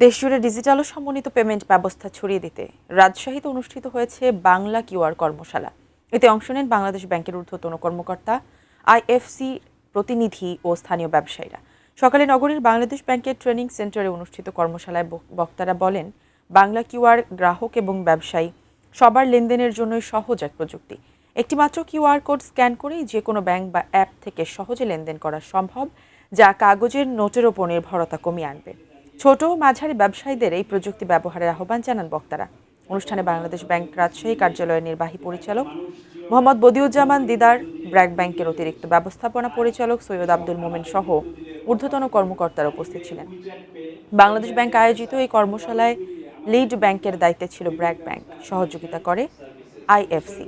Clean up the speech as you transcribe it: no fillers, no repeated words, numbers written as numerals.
দেশজুড়ে ডিজিটাল ও সমন্বিত পেমেন্ট ব্যবস্থা ছড়িয়ে দিতে রাজশাহীতে অনুষ্ঠিত হয়েছে বাংলা কিউআর কর্মশালা। এতে অংশ নেন বাংলাদেশ ব্যাংকের ঊর্ধ্বতন কর্মকর্তা, আইএফসি প্রতিনিধি ও স্থানীয় ব্যবসায়ীরা। সকালে নগরীর বাংলাদেশ ব্যাংকের ট্রেনিং সেন্টারে অনুষ্ঠিত কর্মশালায় বক্তারা বলেন, বাংলা কিউআর গ্রাহক এবং ব্যবসায়ী সবার লেনদেনের জন্যই সহজ এক প্রযুক্তি। একটি মাত্র কিউআর কোড স্ক্যান করেই যে কোনো ব্যাংক বা অ্যাপ থেকে সহজে লেনদেন করা সম্ভব, যা কাগজের নোটের ওপর নির্ভরতা কমিয়ে আনবে। ছোট ও মাঝারি ব্যবসায়ীদের এই প্রযুক্তি ব্যবহারের আহ্বান জানান বক্তারা। অনুষ্ঠানে বাংলাদেশ ব্যাংক রাজশাহী কার্যালয়ের নির্বাহী পরিচালক মোহাম্মদ বদিউজ্জামান দিদার, ব্র্যাক ব্যাংকের অতিরিক্ত ব্যবস্থাপনা পরিচালক সৈয়দ আব্দুল মোমেন সহ ঊর্ধ্বতন কর্মকর্তারা উপস্থিত ছিলেন। বাংলাদেশ ব্যাংক আয়োজিত এই কর্মশালায় লিড ব্যাংকের দায়িত্বে ছিল ব্র্যাক ব্যাংক, সহযোগিতা করে আইএফসি।